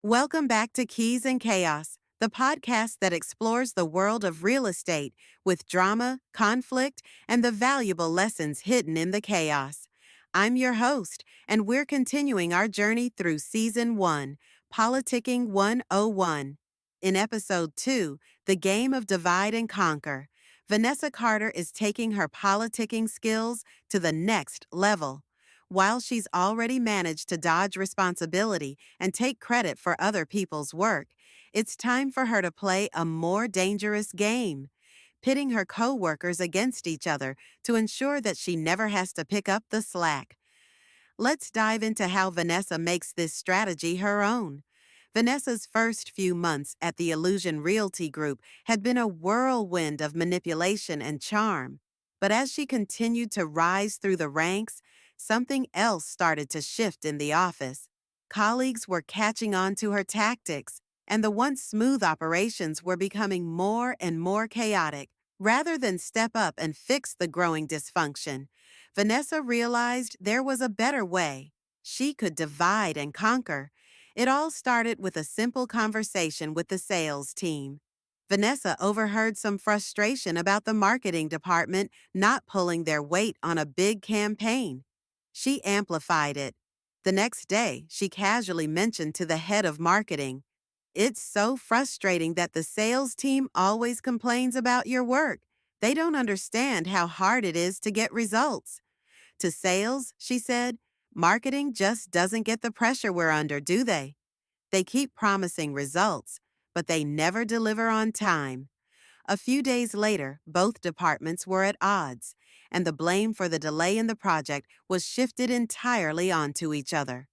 Welcome back to Keys and Chaos, the podcast that explores the world of real estate with drama, conflict, and the valuable lessons hidden in the chaos. I'm your host, and we're continuing our journey through Season 1, Politicking 101. In Episode 2, The Game of Divide and Conquer, Vanessa Carter is taking her politicking skills to the next level. While she's already managed to dodge responsibility and take credit for other people's work, it's time for her to play a more dangerous game, pitting her coworkers against each other to ensure that she never has to pick up the slack. Let's dive into how Vanessa makes this strategy her own. Vanessa's first few months at the Illusion Realty Group had been a whirlwind of manipulation and charm. But as she continued to rise through the ranks, something else started to shift in the office. Colleagues were catching on to her tactics, and the once smooth operations were becoming more and more chaotic. Rather than step up and fix the growing dysfunction, Vanessa realized there was a better way. She could divide and conquer. It all started with a simple conversation with the sales team. Vanessa overheard some frustration about the marketing department not pulling their weight on a big campaign. She amplified it. The next day, she casually mentioned to the head of marketing, "It's so frustrating that the sales team always complains about your work. They don't understand how hard it is to get results." To sales, she said, "Marketing just doesn't get the pressure we're under, do they? They keep promising results, but they never deliver on time." A few days later, both departments were at odds, and the blame for the delay in the project was shifted entirely onto each other.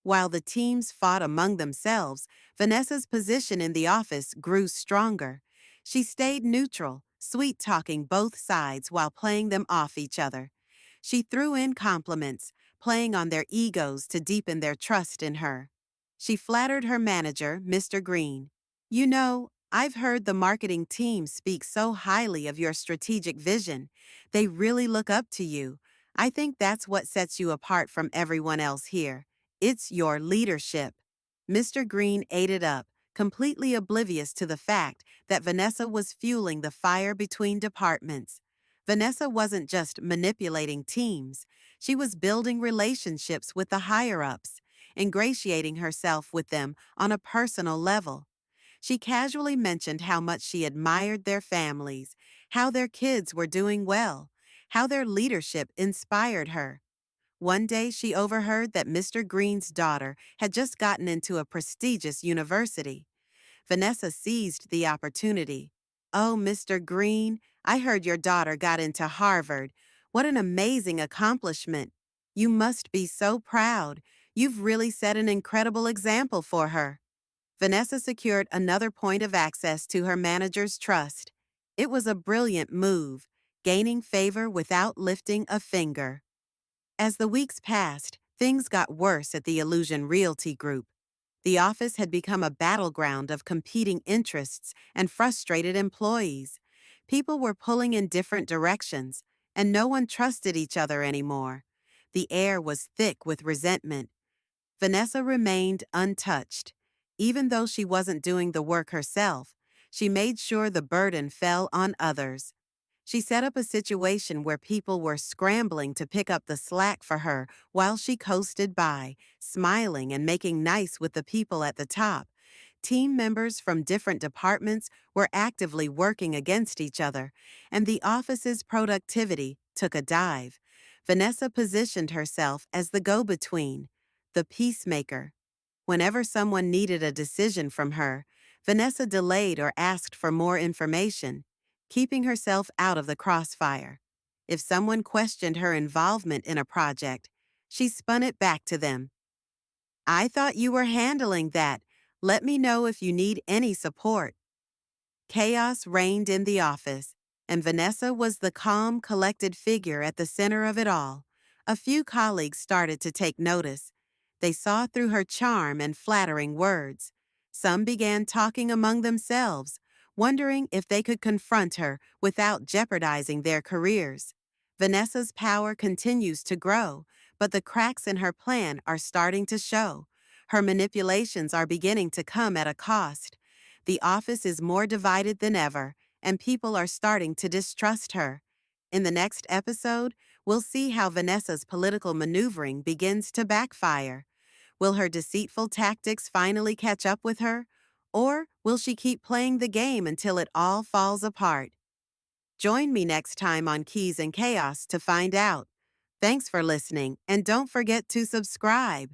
While the teams fought among themselves, Vanessa's position in the office grew stronger. She stayed neutral, sweet-talking both sides while playing them off each other. She threw in compliments, playing on their egos to deepen their trust in her. She flattered her manager, Mr. Green. "You know, I've heard the marketing team speak so highly of your strategic vision. They really look up to you. I think that's what sets you apart from everyone else here. It's your leadership." Mr. Green ate it up, completely oblivious to the fact that Vanessa was fueling the fire between departments. Vanessa wasn't just manipulating teams, she was building relationships with the higher-ups, ingratiating herself with them on a personal level. She casually mentioned how much she admired their families, how their kids were doing well, how their leadership inspired her. One day she overheard that Mr. Green's daughter had just gotten into a prestigious university. Vanessa seized the opportunity. "Oh, Mr. Green, I heard your daughter got into Harvard. What an amazing accomplishment. You must be so proud. You've really set an incredible example for her." Vanessa secured another point of access to her manager's trust. It was a brilliant move, gaining favor without lifting a finger. As the weeks passed, things got worse at the Illusion Realty Group. The office had become a battleground of competing interests and frustrated employees. People were pulling in different directions, and no one trusted each other anymore. The air was thick with resentment. Vanessa remained untouched. Even though she wasn't doing the work herself, she made sure the burden fell on others. She set up a situation where people were scrambling to pick up the slack for her while she coasted by, smiling and making nice with the people at the top. Team members from different departments were actively working against each other, and the office's productivity took a dive. Vanessa positioned herself as the go-between, the peacemaker. Whenever someone needed a decision from her, Vanessa delayed or asked for more information, keeping herself out of the crossfire. If someone questioned her involvement in a project, she spun it back to them. "I thought you were handling that. Let me know if you need any support." Chaos reigned in the office, and Vanessa was the calm, collected figure at the center of it all. A few colleagues started to take notice. They saw through her charm and flattering words. Some began talking among themselves, wondering if they could confront her without jeopardizing their careers. Vanessa's power continues to grow, but the cracks in her plan are starting to show. Her manipulations are beginning to come at a cost. The office is more divided than ever, and people are starting to distrust her. In the next episode, we'll see how Vanessa's political maneuvering begins to backfire. Will her deceitful tactics finally catch up with her? Or will she keep playing the game until it all falls apart? Join me next time on Keys and Chaos to find out. Thanks for listening, and don't forget to subscribe.